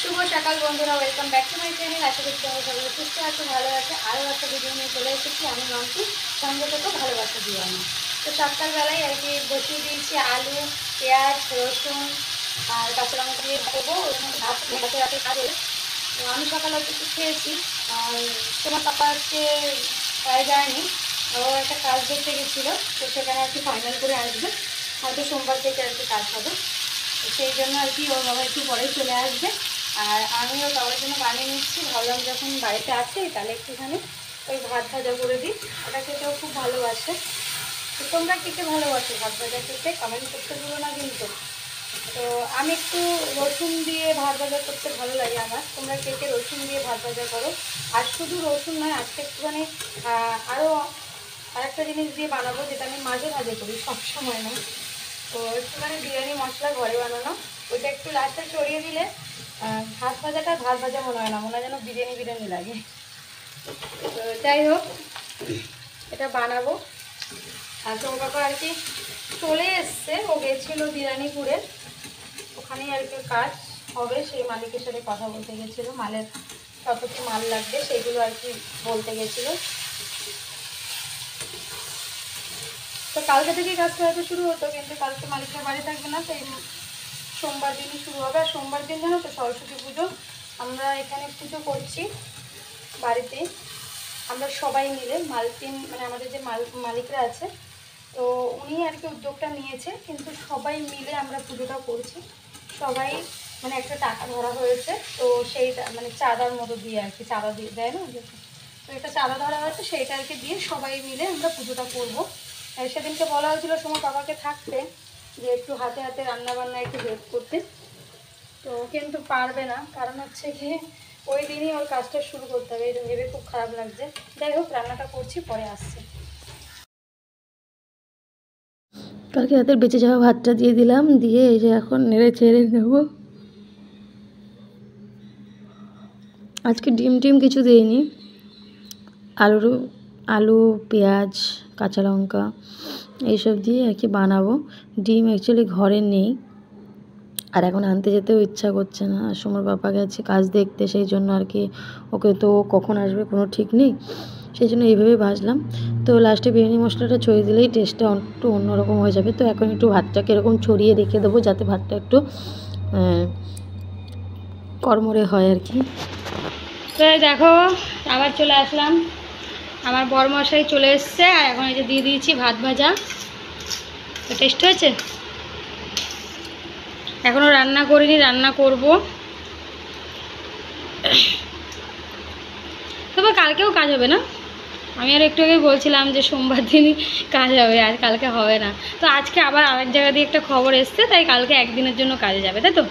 শুভ সকাল বন্ধুরা, welcome back to my channel. আশা করছি তোমরা সবাই সুস্থ আছো, ভালো আছে। আরও একটা ভিডিও নিয়ে চলে এসেছি আমি মাম্পি, সঙ্গে থেকে ভালোবাসা দিও আমি। তো সকালবেলায় আর কি বসিয়ে দিয়েছি আলু, পেঁয়াজ, রসুন আর কাঁচা লঙ্কা দিয়ে দেবো। হাতে রাতে কাজে তো আমি সকালে একটু খেয়েছি। আর তোমার পাপা আজকে পায়ে যায়নি, ও একটা কাজ দেখতে গেছিলো, তো সেখানে আর কি ফাইনাল করে আসবে। হয়তো সোমবার থেকে আর কি কাজ হবে, সেই জন্য আর কি ওর বাবা একটু পরেই চলে আসবে। আর আমি ওর বাবার জন্য বানিয়ে নিচ্ছি। ভাবলাম যখন বাড়িতে আছে তাহলে একটুখানি ওই ভাত ভাজা করে দিই, ওটা খেতেও খুব ভালোবাসে। তো তোমরা খেতে ভালোবাসো ভাত ভাজা খেতে, কমেন্ট করতে ভুলো না কিন্তু। তো আমি একটু রসুন দিয়ে ভাত ভাজা করতে ভালো লাগে আমার। তোমরা কে কে রসুন দিয়ে ভাত ভাজা করো? আর শুধু রসুন নয়, আজকে একটুখানি আরও আরেকটা জিনিস দিয়ে বানাবো, যেটা আমি মাঝে মাঝে করি, সবসময় না। তো একটুখানি বিরিয়ানি মশলা ঘরে বানানো, ওইটা একটু লাস্টে ছড়িয়ে দিলে ভাত ভাজাটা ভাত ভাজা মনে হয় না, মনে হয় যেন বিরিয়ানি বিরিয়ানি লাগে। তো যাই হোক, এটা বানাবো। আর তোর বাবা আর কি চলে এসছে, ও গেছিলো বিরিয়ানিপুরে, ওখানেই আর কি কাজ হবে। সেই মালিকের সাথে কথা বলতে গেছিলো, মালের কত কি মাল লাগবে সেগুলো আর কি বলতে গেছিলো। তো কালকে থেকেই কাজটা হয়তো শুরু হতো, কিন্তু কালকে মালিকের বাড়ি থাকবে না, তাই সোমবার দিনই শুরু হবে। আর সোমবার দিন জানো তো সরস্বতী পুজো, আমরা এখানে পুজো করছি বাড়িতে, আমরা সবাই মিলে মালকিন মানে আমাদের যে মালিকরা আছে, তো উনি আর কি উদ্যোগটা নিয়েছে, কিন্তু সবাই মিলে আমরা পুজোটা করছি। সবাই মানে একটা টাকা ধরা হয়েছে, তো সেইটা মানে চাঁদার মতো দিয়ে আর কি, চাঁদা দিয়ে দেয় না, তো এটা চাঁদা ধরা হয়েছে, সেইটা আর কি দিয়ে সবাই মিলে আমরা পুজোটা করবো। সেদিনকে বলা হয়েছিল সময় বাবাকে থাকতে, যে একটু হাতে হাতে রান্নাবান্না একটু হেল্প করতে, তো কিন্তু পারবে না, কারণ হচ্ছে কি ওই দিনই ওর কাজটা শুরু করতে হবে। এটা ভেবে খুব খারাপ লাগছে। যাই হোক, রান্নাটা করছি, পরে আসছি। কালকে রাতের বেঁচে যাওয়া ভাতটা দিয়ে দিলাম, দিয়ে এই যে এখন নেড়ে চেড়ে নেবো। আজকে ডিম কিছু দিইনি, আলু পেঁয়াজ কাঁচা লঙ্কা এইসব দিয়ে আর কি বানাবো। ডিম অ্যাকচুয়ালি ঘরে নেই, আর এখন আনতে যেতেও ইচ্ছা করছে না। আর সমর বাবা গেছে কাজ দেখতে, সেই জন্য আর কি ওকে তো কখন আসবে কোনো ঠিক নেই, সেই জন্য এইভাবে ভাজলাম। তো লাস্টে বিরিয়ানি মশলাটা ছড়িয়ে দিলেই টেস্টটা একটু অন্যরকম হয়ে যাবে। তো এখন একটু ভাতটাকে এরকম ছড়িয়ে রেখে দেবো, যাতে ভাতটা একটু কড়মড়ে হয় আর কি। তো দেখো আবার চলে আসলাম, আমার বরমশাই চলে এসছে, আর এখন এই যে দিয়ে দিয়েছি ভাত ভাজা। তো টেস্ট হয়েছে, এখনও রান্না করিনি, রান্না করব। তবে কালকেও কাজ হবে না, আমি আর একটু আগে বলছিলাম যে সোমবার দিনই কাজ হবে, আর কালকে হবে না। তো আজকে আবার আরেক জায়গা দিয়ে একটা খবর এসছে, তাই কালকে একদিনের জন্য কাজে যাবে, তাই তো?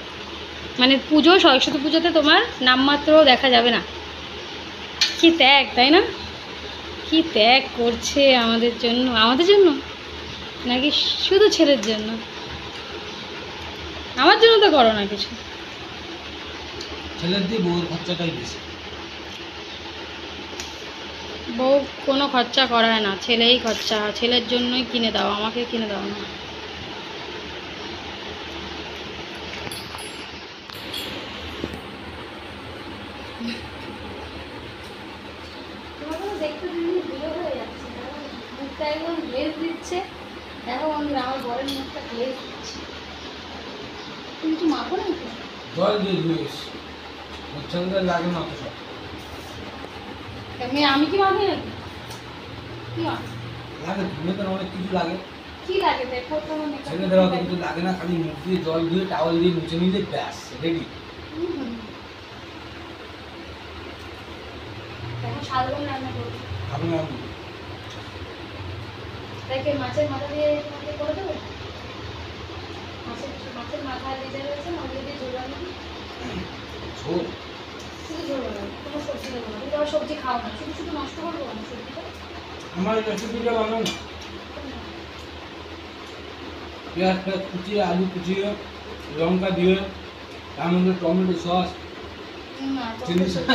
মানে পুজো, সরস্বতী পুজোতে তোমার নামমাত্রও দেখা যাবে না। কি ত্যাগ, তাই না? কি ত্যাগ করছে আমাদের জন্য নাকি শুধু ছেলের জন্য? আমার জন্য তো করো না কিছু। ছেলের দিয়ে বউয়ের খরচাটাই বেশি। বউ কোনো খরচা করায় না, ছেলেই খরচা। ছেলের জন্যই কিনে দাও, আমাকে কিনে দাও না। দেখতে ভিডিও হয়ে যাচ্ছে, মুখটা একদম গ্লেজ দিচ্ছে। দেখো বন্ধুরা, আমার বরের মুখটা গ্লেজ দিচ্ছে। তুমি কিছু মাখো না? জল দিয়ে ধুয়েস সঙ্গে লাগে না তো সব। আমি কি মাখি নাকি? কি মাখি লাগে, ধুয়ে তো অনেক কিছু লাগে। কি লাগে দেখো তো, ছেলেদের অত কিছু লাগে না, খালি মুখ দিয়ে জল দিয়ে টাওয়াল দিয়ে মুছে নিলে ব্যাস রেডি। শালগম রান্না করবো, আপনি দেখে মাছের মাথা দিয়ে করে দেবো। মাছের মাথা ভেজে রয়েছে, ওগুলো দিয়ে ঝোল বানাবো। ঝোল শুধু ঝোল বানাবো, কোনো সবজি দেবো না। তুমি আবার সবজি খাও না, শুধু শুধু নষ্ট করবো না সবজিটা। আমার রেসিপিটা বানাও না, পেঁয়াজ কুচিয়ে আলু কুচিয়ে লঙ্কা দিয়ে তার মধ্যে টমেটো সস না, চিলি সস।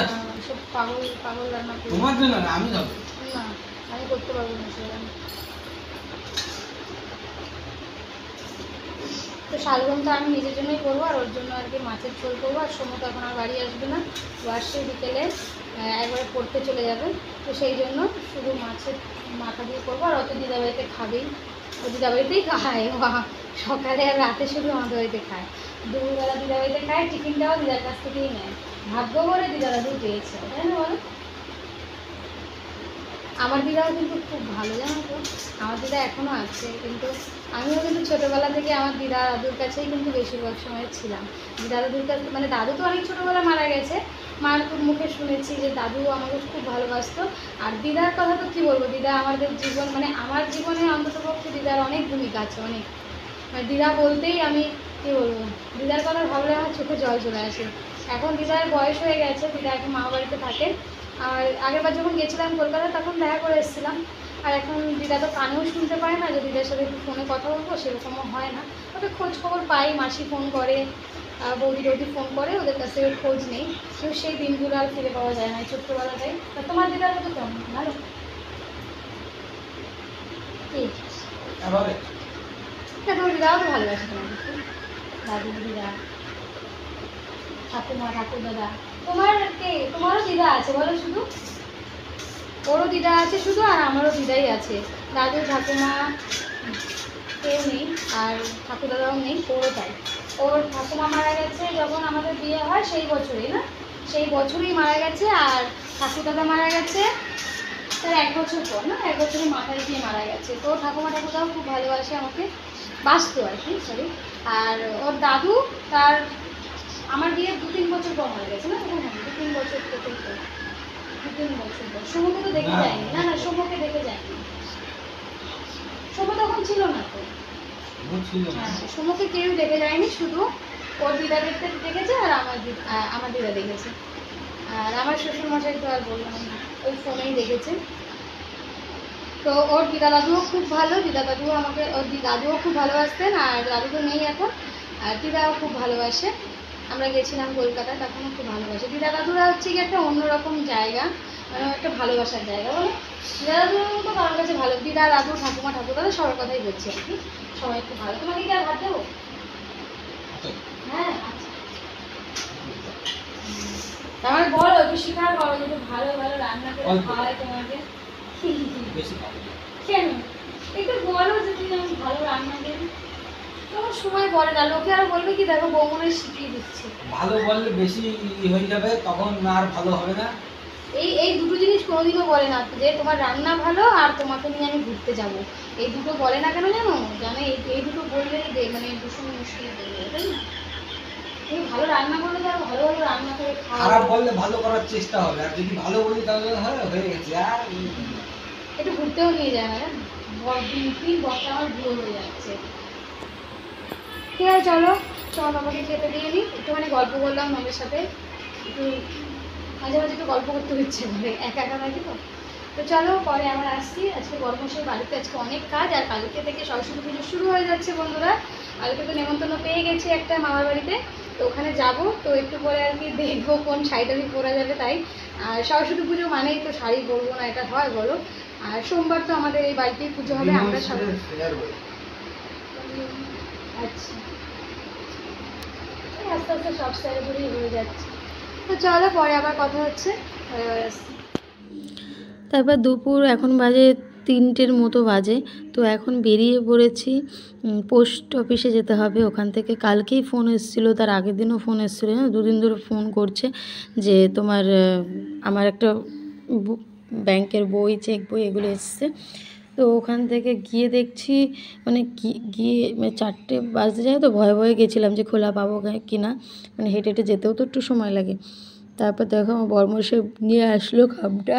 সব পাগল রান্না করবো। তোমার জন্য না, আমি খাবো না, আমি করতে পারবো না সেটা। তো শালগমটা আমি নিজের জন্যই করবো, আর ওর জন্য আর কি মাছের ঝোল করবো। আর সময় তো এখন আর বাড়ি আসবে না, ও আসছে বিকেলে, একবারে পড়তে চলে যাবে। তো সেই জন্য শুধু মাছের মাথা দিয়ে করবো। আর অত দিদাবাড়িতে খাবেই, ও দিদাবাড়িতেই খায়, ও সকালে আর রাতে শুধু আমাদের বাড়িতে খায়, দুপুরবেলা দিদাবাড়িতে খায়, টিফিনটাও দিদার কাছ থেকেই নেয়। ভাগ্য করে দিদা দাদু পেয়েছে, তাই না বলো? আমার দিদাও কিন্তু খুব ভালো, জানো তো, আমার দিদা এখনও আছে। কিন্তু আমিও কিন্তু ছোটোবেলা থেকে আমার দিদা দাদুর কাছেই কিন্তু বেশিরভাগ সময় ছিলাম। দিদা দাদুর কাছে, মানে দাদু তো অনেক ছোটোবেলা মারা গেছে, মার মুখে শুনেছি যে দাদু আমাকে খুব ভালোবাসতো। আর দিদার কথা তো কী বলবো, দিদা আমাদের জীবন, মানে আমার জীবনে অন্ততপক্ষে দিদার অনেক ভূমিকা আছে, অনেক। মানে দিদা বলতেই আমি কী বলবো, দিদার কথা ভাবলে আমার চোখে জল চলে আসে। এখন দিদার বয়স হয়ে গেছে, দিদা এখন মামা বাড়িতে থাকে। আর আগেরবার যখন গেছিলাম কলকাতা তখন দেখা করে এসেছিলাম। আর এখন দিদা তো কানেও শুনতে পায় না, যে দিদার সাথে একটু ফোনে কথা বলবো সেরকমও হয় না। ওদের খোঁজ খবর পাই, মাসি ফোন করে, বৌদি টৌদি ফোন করে, ওদের কাছ থেকে খোঁজ নেই। কিন্তু সেই দিনগুলো আর ফিরে পাওয়া যায় না, ছোট্টবেলাটাই। তা তোমার দিদার মতো কেমন, ভালো? ঠিক তোমার দিদাও তো ভালোবাসে তোমাকে, দাদু দিদা, ঠাকুমা ঠাকুর দাদা। তোমার কে, তোমারও দিদা আছে বলো শুধু? ওরও দিদা আছে শুধু, আর আমারও দিদাই আছে। দাদু ঠাকুমা কেউ নেই, আর ঠাকুর দাদাও নেই, ওরও তাই। ওর ঠাকুমা মারা গেছে যখন আমাদের বিয়ে হয়, সেই বছরই না, সেই বছরই মারা গেছে। আর ঠাকুর দাদা মারা গেছে তার 1 বছর পর, না 1 বছরের মাথায় দিয়ে মারা গেছে। তো ঠাকুমা ঠাকুরদাও খুব ভালোবাসে আমাকে, বাঁচতো আর কি, সরি। আর ওর দাদু তার আমার বিয়ে 2-3 বছর পর মারা গেছে, না 2-3 বছর তো, 2-3 বছর পর। সমুকে তো দেখে যায়নি, না না সমুকে দেখে যায়নি, সমু তখন ছিল না তো। হ্যাঁ, সমুকে কেউ দেখে যায়নি, শুধু ওর দিদা দেখতে দেখেছে, আর আমার দিদা দেখেছে। আর আমার শ্বশুরমশাই তো আর বললাম না, ওই ফোনেই দেখেছে। তো ওর দিদা দাদুও খুব ভালো, দিদা দাদুও আমাকে, ওর দাদুও খুব ভালোবাসতেন। আর দাদু তো নেই এখন, আর দিদাও খুব ভালোবাসে। আমরা গেছিলাম কলকাতায়, তখনও খুব ভালোবাসে। দিদা দাদুরা হচ্ছে কি একটা অন্যরকম জায়গা, মানে একটা ভালোবাসার জায়গা, বলো। দিদা দাদুর মতো কারোর কাছে ভালো, দিদা দাদু ঠাকুমা ঠাকুর দাদা সবার কথাই বলছি আর কি, সবাই খুব ভালো। তোমাকে কি আর ভাত দেবো? হ্যাঁ আচ্ছা, তাহলে বলো একটু স্বীকার করো যে একটু ভালো ভালো রান্না করে খাওয়াই তোমাকে। কেন একটু বলো যে তুমি আমি ভালো রান্না করি, তোমার সময় বলে না, লোকে আর বলবে কি দেখো বৌমনে শিখিয়ে দিচ্ছে। ভালো বললে বেশি হয়ে যাবে, তখন আর ভালো হবে না। এই দুটো জিনিস কোনোদিনও বলে না, যে তোমার রান্না ভালো আর তোমাকে নিয়ে আমি ঘুরতে যাব, এই দুটো বলে না কেন জানো? জানো এই দুটো বললেই মানে ভীষণ মুশকিল হয়ে যাবে, তাই না? তুমি ভালো রান্না করলে তো ভালো ভালো রান্না করে খারাপ বললে ভালো করার চেষ্টা হবে, আর যদি ভালো বলি তাহলে হয়ে গেছে। আর একটু ঘুরতেও নিয়ে যায় না, তিন বছর আমার ভুল হয়ে যাচ্ছে। ঠিক আছে চলো, চলো আমাকে খেতে দিয়ে নিই, একটুখানি গল্প করলাম আমাদের সাথে, একটু মাঝে মাঝে একটু গল্প করতে ইচ্ছে করে, একা একা নাকি তো। তো চলো পরে আমরা আসছি, আজকে বর্মশাই বাড়িতে, আজকে অনেক কাজ। আর কালকে থেকে সরস্বতী পুজো শুরু হয়ে যাচ্ছে বন্ধুরা। কালকে তো নেমন্তন্ন পেয়ে গেছি একটা মামার বাড়িতে, তো ওখানে যাব। তো একটু পরে আর কি দেখবো কোন শাড়িটারি পরা যাবে, তাই। আর সরস্বতী পুজো মানেই তো শাড়ি পরবো না, এটা হয় বলো? আর সোমবার তো আমাদের এই বাড়িতেই পুজো হবে, আমরা সবাই। আচ্ছা, আস্তে আস্তে সব স্যারেগুলোই হয়ে যাচ্ছে। তো চলো পরে আবার কথা হচ্ছে, তারপর দুপুর এখন বাজে 3টের মতো বাজে। তো এখন বেরিয়ে পড়েছি, পোস্ট অফিসে যেতে হবে। ওখান থেকে কালকেই ফোন এসেছিলো, তার আগের দিনও ফোন এসেছিলো, 2 দিন ধরে ফোন করছে যে তোমার আমার একটা ব্যাংকের বই, চেক বই এগুলো এসছে। তো ওখান থেকে গিয়ে দেখছি মানে গিয়ে 4টে বাজতে যায়, তো ভয়ে ভয়ে গেছিলাম যে খোলা পাবো কি না, মানে হেঁটে হেঁটে যেতেও তো একটু সময় লাগে। তারপর দেখো আমার বর্মশাই নিয়ে আসলো খামটা।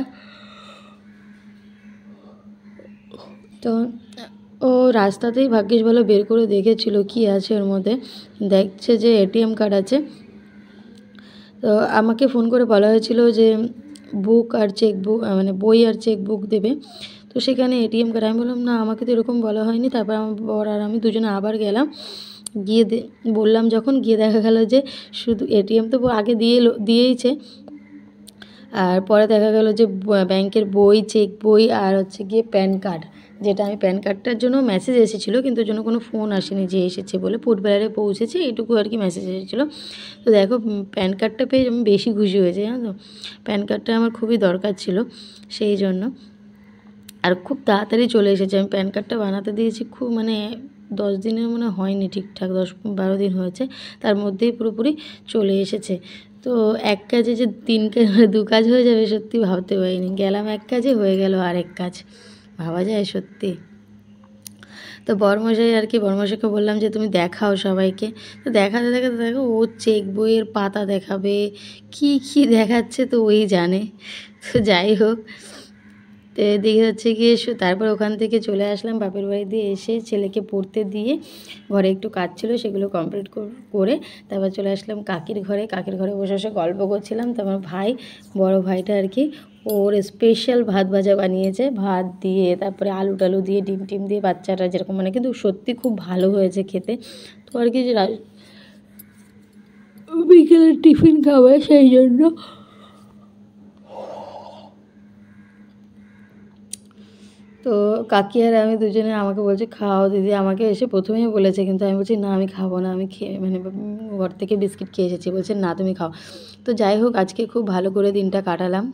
তো ও রাস্তাতেই ভাগ্যিস ভালো বের করে দেখেছিল কি আছে ওর মধ্যে, দেখছে যে এটিএম কার্ড আছে। তো আমাকে ফোন করে বলা হয়েছিল যে বুক আর চেকবুক, মানে বই আর চেকবুক দেবে। তো সেখানে এটিএম কার্ড, আমি বললাম না আমাকে তো এরকম বলা হয়নি। তারপর আমার বর আর আমি দুজনে আবার গেলাম, গিয়ে বললাম যখন, গিয়ে দেখা গেল যে শুধু এটিএম তো আগে দিয়েইছে, আর পরে দেখা গেল যে ব্যাংকের বই, চেক বই আর হচ্ছে গিয়ে প্যান কার্ড যেটা আমি প্যান কার্ডটার জন্য মেসেজ এসেছিলো, কিন্তু জন্য কোনো ফোন আসেনি যে এসেছে বলে, পোর্টবেলারে পৌঁছেছে এইটুকু আর কি মেসেজ এসেছিলো। তো দেখো প্যান কার্ডটা পেয়ে আমি বেশি খুশি হয়েছি, জানো তো। প্যান কার্ডটা আমার খুবই দরকার ছিল সেই জন্য, আর খুব তাড়াতাড়ি চলে এসেছে। আমি প্যান কার্ডটা বানাতে দিয়েছি খুব মানে 10 দিনের মনে হয়নি, ঠিকঠাক 10-12 দিন হয়েছে, তার মধ্যেই পুরোপুরি চলে এসেছে। তো এক কাজে যে 3 কাজ 2 কাজ হয়ে যাবে সত্যি ভাবতে পারিনি। গেলাম এক কাজে, হয়ে গেল আরেক কাজ, ভাবা যায় সত্যি। তো বরমশাই আর কি, বরমশাইকে বললাম যে তুমি দেখাও সবাইকে। তো দেখাতে দেখাতে দেখো ও চেক বইয়ের পাতা দেখাবে, কি কি দেখাচ্ছে তো ওই জানে। তো যাই হোক, তো এদিকে হচ্ছে গিয়ে তারপর ওখান থেকে চলে আসলাম বাপের বাড়ি দিয়ে, এসে ছেলেকে পড়তে দিয়ে ঘরে একটু কাজ ছিল সেগুলো কমপ্লিট করে তারপর চলে আসলাম কাকির ঘরে। কাকির ঘরে বসে বসে গল্প করছিলাম। তারপর ভাই, বড় ভাইটা আর কি, ওর স্পেশাল ভাত ভাজা বানিয়েছে, ভাত দিয়ে তারপরে আলু টালু দিয়ে ডিম টিম দিয়ে, বাচ্চাটা যেরকম মানে কিন্তু সত্যি খুব ভালো হয়েছে খেতে। তো আর কি বিকেলের টিফিন খাবে সেই জন্য। তো কাকি আর আমি দুজনে আমাকে বলছে খাও দিদি, আমাকে এসে প্রথমেই বলেছে, কিন্তু আমি বলছি না আমি খাবো না, আমি খেয়ে মানে ঘর থেকে বিস্কিট খেয়ে এসেছি। বলছে না তুমি খাও। তো যাই হোক, আজকে খুব ভালো করে দিনটা কাটালাম।